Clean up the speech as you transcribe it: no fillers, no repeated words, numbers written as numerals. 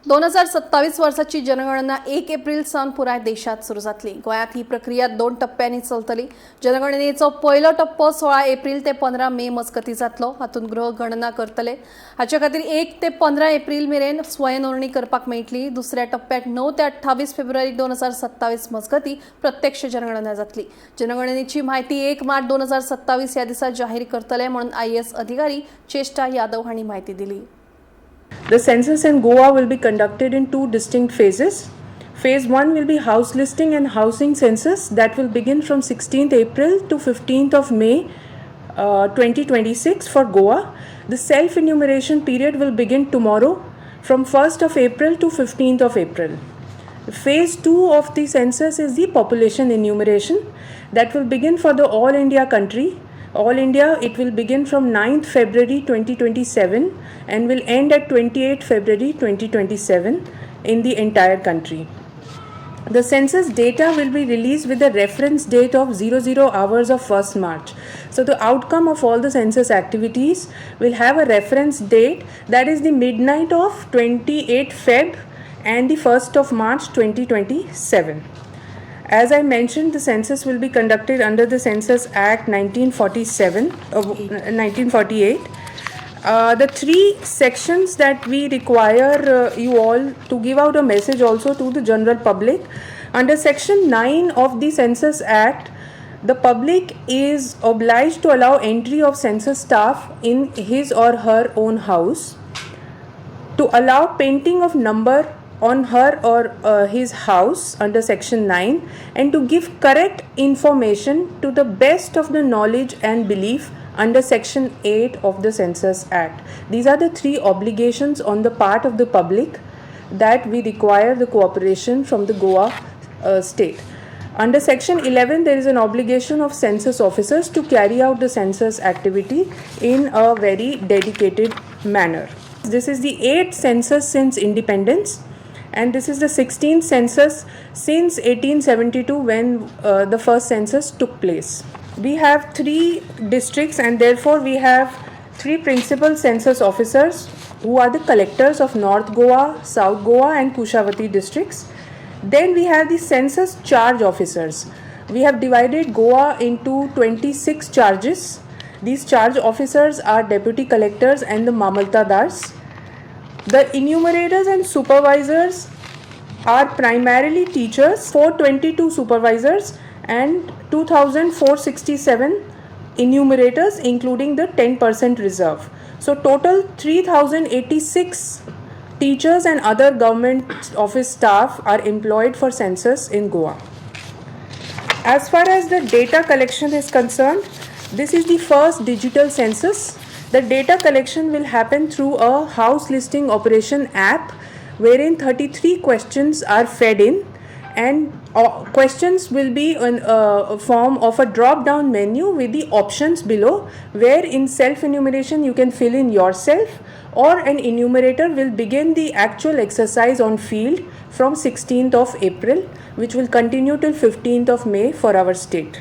2027 वर्षाची जनगणना 1 एप्रिल सावन पुराय देशात सुरू जातली। गोयात ही प्रक्रिया 2 टप्प्यांनी चलतली। जनगणनेचो पयलो टप्पो 16 एप्रिल ते 15 मे मजगती जातलो। हातून गृह गणना करतले। हाचे खातीर 1 ते 15 एप्रिल मेरेन स्वयंनोंदणी करपाक मेळटली। दुसऱ्या टप्प्यात 9 ते 28 फेब्रुवारी 2027 मजगती प्रत्यक्ष जनगणना जातली। जनगणनेची माहिती 1 मार्च 2027 ह्या दिसा जाहीर करतले म्हणून IAS अधिकारी चेष्टा यादव हांणी माहिती दिली। The census in Goa will be conducted in two distinct phases. Phase 1 will be house listing and housing census that will begin from 16th April to 15th of May 2026 for Goa. The self-enumeration period will begin tomorrow from 1st of April to 15th of April. Phase 2 of the census is the population enumeration that will begin for the all India country. All India, it will begin from 9th February 2027 and will end at 28th February 2027 in the entire country. The census data will be released with the reference date of 00 hours of 1st March. So the outcome of all the census activities will have a reference date that is the midnight of 28th Feb and the 1st of March 2027. As I mentioned, the census will be conducted under the Census Act 1948. The three sections that we require you all to give out a message also to the general public. Under Section 9 of the Census Act, the public is obliged to allow entry of census staff in his or her own house, to allow painting of number on her or his house under Section 9, and to give correct information to the best of the knowledge and belief under Section 8 of the Census Act. These are the three obligations on the part of the public that we require the cooperation from the Goa state. Under Section 11, there is an obligation of census officers to carry out the census activity in a very dedicated manner. This is the 8th census since independence, and this is the 16th census since 1872 when the first census took place. We have 3 districts and therefore we have 3 principal census officers who are the collectors of North Goa, South Goa and Kushavati districts. Then we have the census charge officers. We have divided Goa into 26 charges. These charge officers are deputy collectors and the mamaltadars. The enumerators and supervisors are primarily teachers, 422 supervisors and 2,467 enumerators, including the 10% reserve. So total 3,086 teachers and other government office staff are employed for census in Goa. As far as the data collection is concerned, this is the first digital census. The data collection will happen through a house listing operation app wherein 33 questions are fed in, and questions will be in a form of a drop down menu with the options below, where in self enumeration you can fill in yourself, or an enumerator will begin the actual exercise on field from 16th of April, which will continue till 15th of May for our state.